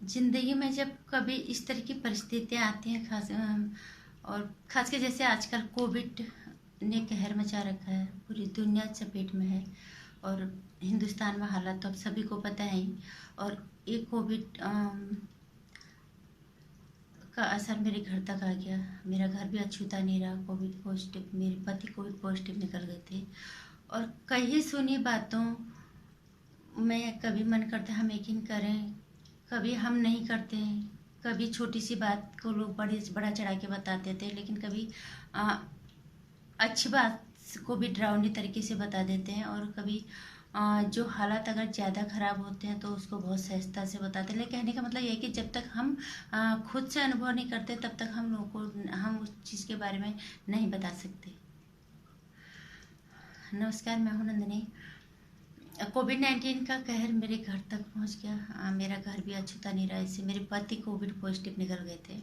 ज़िंदगी में जब कभी इस तरह की परिस्थितियाँ आती हैं और ख़ास के जैसे आजकल कोविड ने कहर मचा रखा है, पूरी दुनिया चपेट में है। और हिंदुस्तान में हालात तो अब सभी को पता है ही। और ये कोविड का असर मेरे घर तक आ गया। मेरा घर भी अछूता नहीं रहा। कोविड पॉजिटिव, मेरे पति कोविड पॉजिटिव निकल गए थे। और कई सुनी बातों में कभी मन करता है हम यकीन करें, कभी हम नहीं करते हैं। कभी छोटी सी बात को लोग बड़ा चढ़ा के बताते थे, लेकिन कभी अच्छी बात को भी डरावनी तरीके से बता देते हैं। और कभी जो हालात अगर ज़्यादा ख़राब होते हैं तो उसको बहुत सहजता से बताते हैं। लेकिन कहने का मतलब ये है कि जब तक हम खुद से अनुभव नहीं करते तब तक हम लोगों को हम उस चीज़ के बारे में नहीं बता सकते। नमस्कार, मैं हूँ नंदिनी। कोविड-19 का कहर मेरे घर तक पहुंच गया। मेरा घर भी अछूता नहीं रहा। इससे मेरे पति कोविड पॉजिटिव निकल गए थे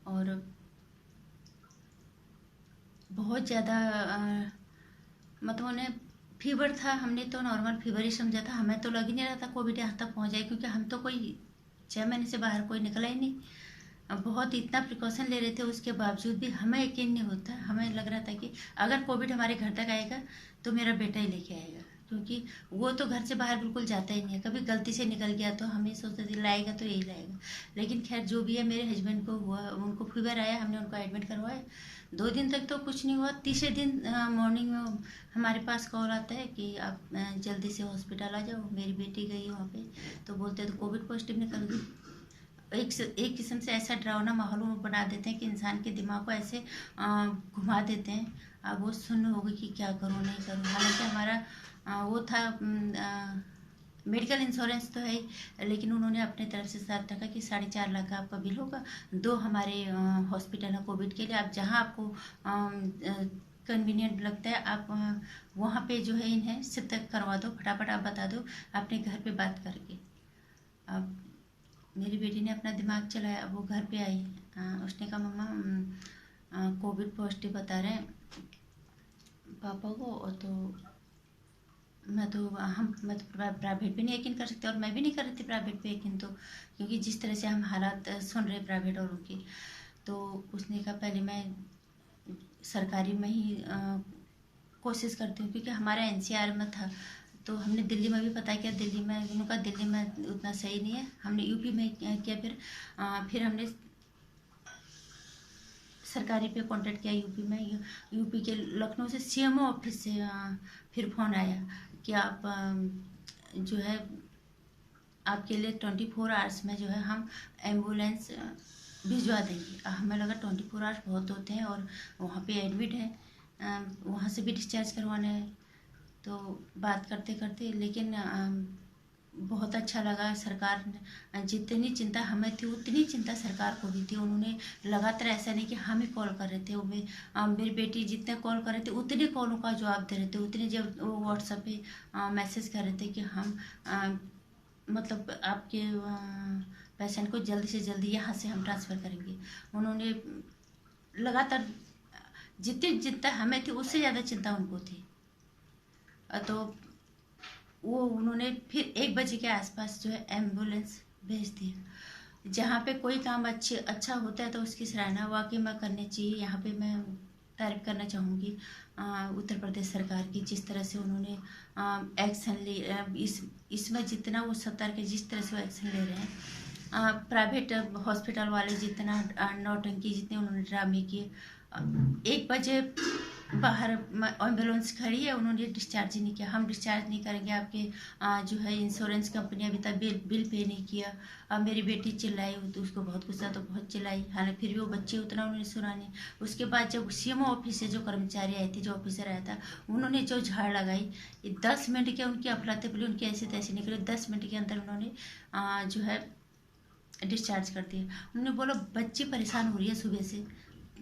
और बहुत ज़्यादा मतलब उन्हें फीवर था। हमने तो नॉर्मल फीवर ही समझा था। हमें तो लग ही नहीं रहा था कोविड यहाँ तक पहुँच जाए, क्योंकि हम तो कोई 6 महीने से बाहर कोई निकला ही नहीं। बहुत इतना प्रिकॉशन ले रहे थे, उसके बावजूद भी हमें यकीन नहीं होता। हमें लग रहा था कि अगर कोविड हमारे घर तक आएगा तो मेरा बेटा ही लेके आएगा, क्योंकि वो तो घर से बाहर बिल्कुल जाता ही नहीं है। कभी गलती से निकल गया तो हम ये सोचते थे लाएगा तो यही लाएगा। लेकिन खैर जो भी है, मेरे हस्बैंड को हुआ, उनको फीवर आया, हमने उनको एडमिट करवाया। 2 दिन तक तो कुछ नहीं हुआ। तीसरे दिन मॉर्निंग में हमारे पास कॉल आता है कि आप जल्दी से हॉस्पिटल आ जाओ। मेरी बेटी गई वहाँ पे, तो बोलते तो कोविड पॉजिटिव निकल गई। एक किस्म से ऐसा डरावना माहौल बना देते हैं कि इंसान के दिमाग को ऐसे घुमा देते हैं। अब वो सुन होगी कि क्या करूँ नहीं करूँ। हालांकि हमारा वो था मेडिकल इंश्योरेंस तो है ही, लेकिन उन्होंने अपने तरफ से साथ रखा कि 4.5 लाख का आपका बिल होगा। 2 हमारे हॉस्पिटल है कोविड के लिए, आप जहाँ आपको कन्वीनियंट लगता है आप वहाँ पे जो है इन्हें शिफ्ट करवा दो। फटाफट आप बता दो अपने घर पे बात करके। अब मेरी बेटी ने अपना दिमाग चलाया। अब वो घर पे आई, उसने कहा मम्मा कोविड पॉजिटिव बता रहे हैं पापा को। और तो मैं तो प्राइवेट पे नहीं यकीन कर सकते, और मैं भी नहीं कर रही थी प्राइवेट पे यकीन। तो क्योंकि जिस तरह से हम हालात सुन रहे प्राइवेट और उनकी, तो उसने कहा पहले मैं सरकारी में ही कोशिश करती हूँ, क्योंकि हमारा एनसीआर में था। तो हमने दिल्ली में भी पता किया, दिल्ली में उनका दिल्ली में उतना सही नहीं है। हमने यूपी में किया, फिर हमने सरकारी पे कांटेक्ट किया यूपी में। यूपी के लखनऊ से सीएमओ ऑफिस से फिर फ़ोन आया कि आप जो है आपके लिए 24 आवर्स में जो है हम एम्बुलेंस भिजवा देंगे। हमें लगा 24 आवर्स बहुत होते हैं और वहाँ पे एडमिट है, वहाँ से भी डिस्चार्ज करवाना है। तो बात करते करते, लेकिन बहुत अच्छा लगा। सरकार ने जितनी चिंता हमें थी उतनी चिंता सरकार को भी थी। उन्होंने लगातार, ऐसा नहीं कि हम ही कॉल कर रहे थे, वो मेरी बेटी जितने कॉल कर रहे थे उतने कॉलों का जवाब दे रहे थे। उतने जब वो व्हाट्सएप पे मैसेज कर रहे थे कि हम मतलब आपके पेशेंट को जल्दी से जल्दी यहाँ से हम ट्रांसफ़र करेंगे। उन्होंने लगातार जितनी चिंता हमें थी उससे ज़्यादा चिंता उनको थी। तो वो उन्होंने फिर 1 बजे के आसपास जो है एम्बुलेंस भेज दिया। जहाँ पे कोई काम अच्छा होता है तो उसकी सराहना वाकई में करनी चाहिए। यहाँ पे मैं तारीफ करना चाहूँगी उत्तर प्रदेश सरकार की, जिस तरह से उन्होंने एक्शन ले। इसमें जितना वो सतर्क है, जिस तरह से वो एक्शन ले रहे हैं। प्राइवेट हॉस्पिटल वाले जितना नौटंकी, जितने उन्होंने ड्रामे किए। 1 बजे बाहर एम्बुलेंस खड़ी है, उन्होंने डिस्चार्ज ही नहीं किया। हम डिस्चार्ज नहीं करेंगे, आपके जो है इंश्योरेंस कंपनी अभी तक बिल पे नहीं किया। अब मेरी बेटी चिल्लाई, तो उसको बहुत गुस्सा, तो बहुत चिल्लाई। हालांकि फिर भी वो बच्चे उतना उन्होंने सुना नहीं। उसके बाद जब सीएमओ ऑफिस से जो कर्मचारी आए थे, जो ऑफिसर आया था, उन्होंने जो झाड़ लगाई, 10 मिनट के उनकी अफरा तफरी, उनकी ऐसे तैसे निकले। 10 मिनट के अंदर उन्होंने जो है डिस्चार्ज कर दिया। उन्होंने बोला बच्ची परेशान हो रही है सुबह से,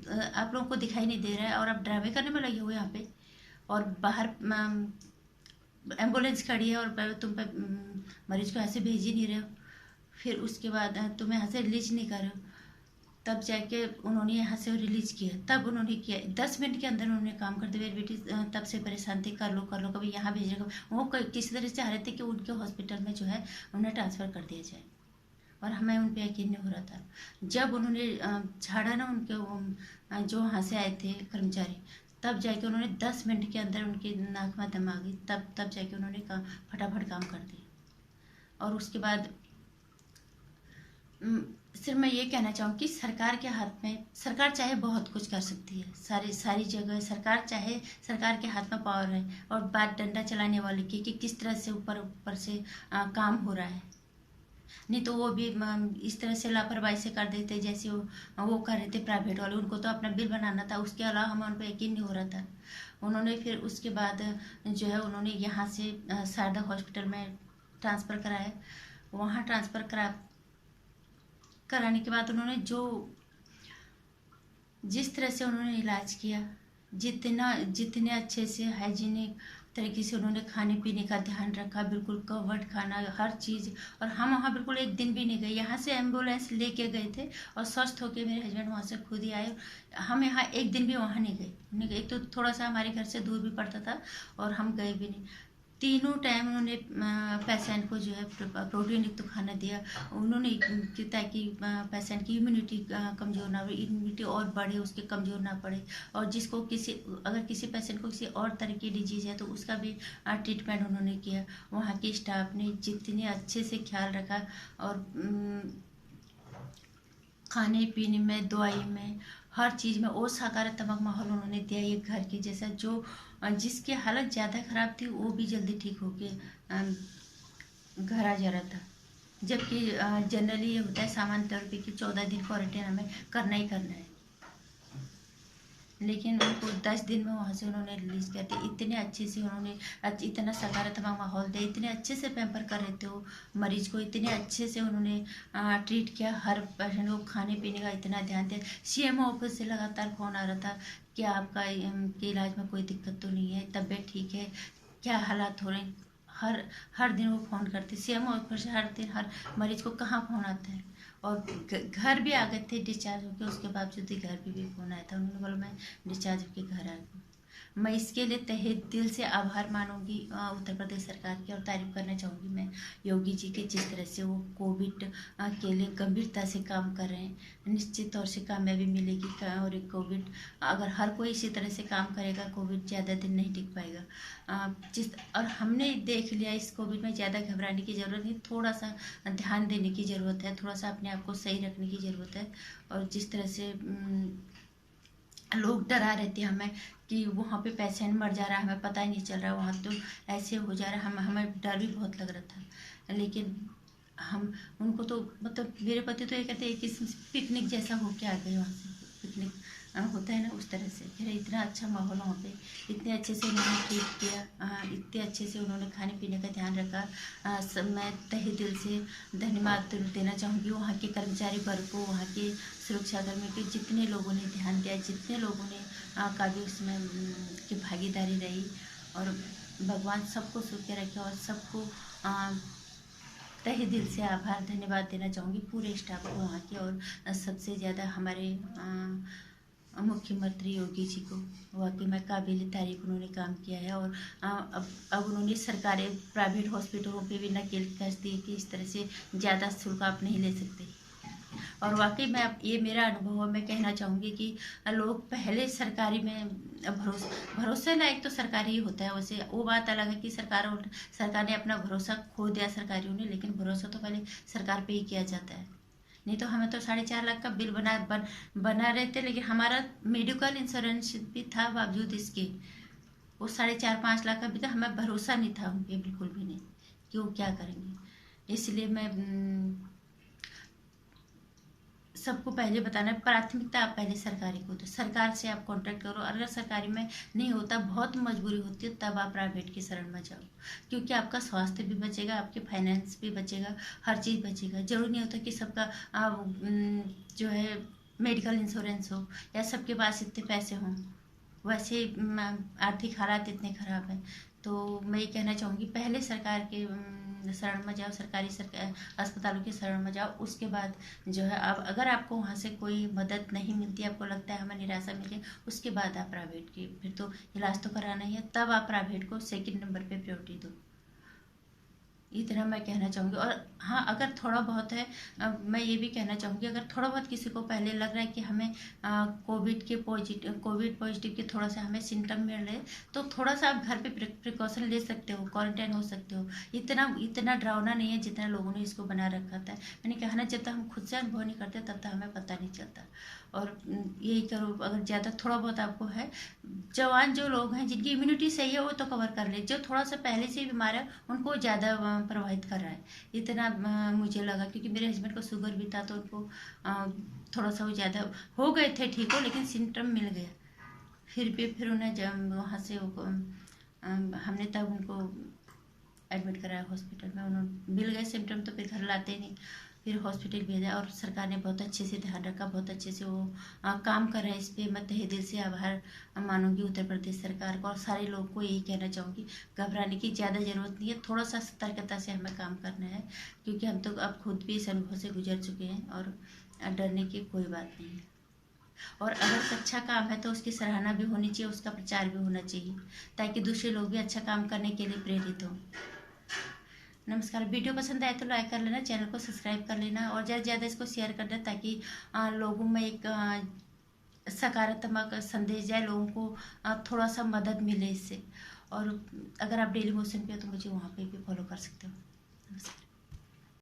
आप लोगों को दिखाई नहीं दे रहा है और आप ड्रामे करने में लगे हुए यहाँ पे, और बाहर एम्बुलेंस खड़ी है और तुम पे मरीज को ऐसे भेज ही नहीं रहे हो। फिर उसके बाद तुम यहाँ से रिलीज नहीं कर रहे हो। तब जाके उन्होंने यहाँ से रिलीज़ किया, तब उन्होंने किया 10 मिनट के अंदर उन्होंने काम कर दिया। मेरी बेटी तब से परेशान थी, कर लो कभी यहाँ भेज रहे, वो किसी तरह से चाह रहे थे कि उनके हॉस्पिटल में जो है उन्हें ट्रांसफ़र कर दिया जाए, और हमें उन पर यकीन नहीं हो रहा था। जब उन्होंने झाड़ा ना उनके जो वहाँ से आए थे कर्मचारी, तब जाके उन्होंने 10 मिनट के अंदर उनकी नाक में दम आ गई, तब जाके उन्होंने फटाफट काम कर दिया। और उसके बाद सिर्फ मैं ये कहना चाहूँ कि सरकार के हाथ में, सरकार चाहे बहुत कुछ कर सकती है, सारी जगह सरकार चाहे, सरकार के हाथ में पावर है, और बात डंडा चलाने वाले की कि किस तरह से ऊपर से काम हो रहा है। नहीं तो वो भी इस तरह से लापरवाही से कर देते जैसे वो कर रहे थे प्राइवेट वाले। उनको तो अपना बिल बनाना था, उसके अलावा हमें उन पर यकीन नहीं हो रहा था। उन्होंने फिर उसके बाद जो है उन्होंने यहाँ से शारदा हॉस्पिटल में ट्रांसफ़र कराया। वहाँ ट्रांसफ़र कराने के बाद उन्होंने जिस तरह से उन्होंने इलाज किया, जितने अच्छे से हाइजीनिक तरीके से उन्होंने खाने पीने का ध्यान रखा, बिल्कुल कवर्ड खाना, हर चीज़। और हम वहाँ बिल्कुल एक दिन भी नहीं गए, यहाँ से एम्बुलेंस लेके गए थे और स्वस्थ होके मेरे हस्बैंड वहाँ से खुद ही आए। हम यहाँ एक दिन भी वहाँ नहीं गए, एक तो थोड़ा सा हमारे घर से दूर भी पड़ता था और हम गए भी नहीं। तीनों टाइम उन्होंने पेशेंट को जो है प्रोटीन युक्त खाना दिया उन्होंने, ताकि पेशेंट की इम्यूनिटी कमज़ोर ना हो, इम्यूनिटी और बढ़े, उसके कमज़ोर ना पड़े। और जिसको अगर किसी पेशेंट को किसी और तरह की डिजीज़ है तो उसका भी ट्रीटमेंट उन्होंने किया। वहाँ के स्टाफ ने जितने अच्छे से ख्याल रखा, और खाने पीने में, दवाई में, हर चीज़ में और सकारात्मक माहौल उन्होंने दिया। ये घर के जैसा, जो जिसकी हालत ज़्यादा ख़राब थी वो भी जल्दी ठीक होके घर आ जा रहा था। जबकि जनरली ये होता है सामान्य तौर पे कि 14 दिन क्वारंटाइन हमें करना ही करना है, लेकिन उनको 10 दिन में वहाँ से उन्होंने रिलीज़ कर दिया। इतने अच्छे से उन्होंने इतना सकारात्मक माहौल दिया, इतने अच्छे से पैम्पर कर रहे थे वो मरीज को, इतने अच्छे से उन्होंने ट्रीट किया। हर पेशेंट को खाने पीने का इतना ध्यान दिया। CMO ऑफिस से लगातार फ़ोन आ रहा था कि आपका के इलाज में कोई दिक्कत तो नहीं है, तबीयत ठीक है, क्या हालात हो रहे हैं। हर दिन वो फ़ोन करते। CMO ऑफिस से हर दिन हर मरीज को कहाँ फ़ोन आता है। और घर भी आ गए थे डिस्चार्ज होकर, उसके बावजूद ही घर पे भी फ़ोन आया था। उन्होंने बोला मैं डिस्चार्ज होकर घर आ गई। मैं इसके लिए तहे दिल से आभार मानूंगी उत्तर प्रदेश सरकार की, और तारीफ करना चाहूँगी मैं योगी जी के, जिस तरह से वो कोविड के लिए गंभीरता से काम कर रहे हैं। निश्चित तौर से कामयाबी मिलेगी, और कोविड अगर हर कोई इसी तरह से काम करेगा, कोविड ज़्यादा दिन नहीं टिक पाएगा। और हमने देख लिया इस कोविड में ज़्यादा घबराने की ज़रूरत नहीं, थोड़ा सा ध्यान देने की ज़रूरत है, थोड़ा सा अपने आप को सही रखने की ज़रूरत है। और जिस तरह से लोग डरा रहे थे हमें कि वहाँ पे पेशेंट मर जा रहा है, हमें पता ही नहीं चल रहा, वहाँ तो ऐसे हो जा रहा है, हमें डर भी बहुत लग रहा था। लेकिन हम उनको तो मतलब मेरे पति तो ये कहते हैं कि पिकनिक जैसा हो के आ गए वहाँ से, पिकनिक होता है ना उस तरह से। फिर इतना अच्छा माहौल वहाँ पे, इतने अच्छे से उन्होंने ट्रीट किया, इतने अच्छे से उन्होंने खाने पीने का ध्यान रखा। मैं तहे दिल से धन्यवाद देना चाहूँगी वहाँ के कर्मचारी वर्ग को, वहाँ के सुरक्षाकर्मी के, जितने लोगों ने ध्यान दिया, जितने लोगों ने का भी उसमें की भागीदारी रही। और भगवान सबको सुख के रखे, और सबको तहे दिल से आभार धन्यवाद देना चाहूँगी पूरे स्टाफ को वहाँ के, और सबसे ज़्यादा हमारे मुख्यमंत्री योगी जी को। वाकई में काबिल तारीफ उन्होंने काम किया है। और अब उन्होंने सरकारी प्राइवेट हॉस्पिटलों पे भी नकेल कस दी कि इस तरह से ज़्यादा शुल्क आप नहीं ले सकते। और वाकई में अब ये मेरा अनुभव है, मैं कहना चाहूँगी कि लोग पहले सरकारी में भरोसे लायक तो सरकारी ही होता है। वैसे वो बात अलग है कि सरकार ने अपना भरोसा खो दिया सरकारियों ने, लेकिन भरोसा तो पहले सरकार पे ही किया जाता है। नहीं तो हमें तो 4.5 लाख का बिल बना रहे थे, लेकिन हमारा मेडिकल इंश्योरेंस भी था, बावजूद इसके वो 4.5-5 लाख का भी था। हमें भरोसा नहीं था उनके, बिल्कुल भी नहीं, कि वो क्या करेंगे। इसलिए मैं सबको पहले बताना, प्राथमिकता आप पहले सरकारी को दो, सरकार से आप कांटेक्ट करो। अगर सरकारी में नहीं होता, बहुत मजबूरी होती है, तब आप प्राइवेट की शरण में जाओ, क्योंकि आपका स्वास्थ्य भी बचेगा, आपके फाइनेंस भी बचेगा, हर चीज़ बचेगा। जरूरी नहीं होता कि सबका जो है मेडिकल इंश्योरेंस हो या सबके पास इतने पैसे हों। वैसे आर्थिक हालात इतने ख़राब हैं, तो मैं ये कहना चाहूँगी पहले सरकार के शरण में जाओ, सरकारी अस्पतालों की शरण में जाओ। उसके बाद जो है अब अगर आपको वहाँ से कोई मदद नहीं मिलती, आपको लगता है हमें निराशा मिली, उसके बाद आप प्राइवेट की, फिर तो इलाज तो कराना ही है, तब आप प्राइवेट को सेकंड नंबर पे प्रायोरिटी दो। इतना मैं कहना चाहूँगी। और हाँ, अगर थोड़ा बहुत है, मैं ये भी कहना चाहूँगी, अगर थोड़ा बहुत किसी को पहले लग रहा है कि हमें कोविड पॉजिटिव के थोड़ा सा हमें सिम्टम मिल रहे हैं, तो थोड़ा सा आप घर पे प्रिकॉशन ले सकते हो, क्वारंटाइन हो सकते हो। इतना डरावना नहीं है जितना लोगों ने इसको बना रखा था। मैंने कहा ना, जब तक हम खुद से अनुभव नहीं करते तब तक हमें पता नहीं चलता। और यही करो, अगर ज़्यादा थोड़ा बहुत आपको है, जवान जो लोग हैं जिनकी इम्यूनिटी सही है वो तो कवर कर ले, जो थोड़ा सा पहले से बीमार है उनको ज़्यादा प्रभावित कर रहा है। इतना मुझे लगा, क्योंकि मेरे हस्बैंड को शुगर भी था, तो उनको थोड़ा सा वो ज़्यादा हो गए थे ठीक हो, लेकिन सिम्टम मिल गया। फिर उन्हें जब वहाँ से हमने तब उनको एडमिट कराया हॉस्पिटल में, उन्होंने मिल गए सिम्टम, तो फिर घर लाते नहीं, फिर हॉस्पिटल भेजा। और सरकार ने बहुत अच्छे से ध्यान रखा, बहुत अच्छे से वो काम कर रहे हैं इस पर। मैं तहे दिल से आभार मानूंगी उत्तर प्रदेश सरकार को, और सारे लोगों को यही कहना चाहूँगी, घबराने की ज़्यादा ज़रूरत नहीं है, थोड़ा सा सतर्कता से हमें काम करना है, क्योंकि हम तो अब खुद भी इस अनुभव से गुजर चुके हैं, और डरने की कोई बात नहीं है। और अगर अच्छा काम है तो उसकी सराहना भी होनी चाहिए, उसका प्रचार भी होना चाहिए, ताकि दूसरे लोग भी अच्छा काम करने के लिए प्रेरित हों। नमस्कार। वीडियो पसंद आए तो लाइक कर लेना, चैनल को सब्सक्राइब कर लेना, और ज़्यादा से ज़्यादा इसको शेयर कर देना, ताकि लोगों में एक सकारात्मक संदेश जाए, लोगों को थोड़ा सा मदद मिले इससे। और अगर आप डेली मोशन पे हो तो मुझे वहाँ पे भी फॉलो कर सकते हो। नमस्कार।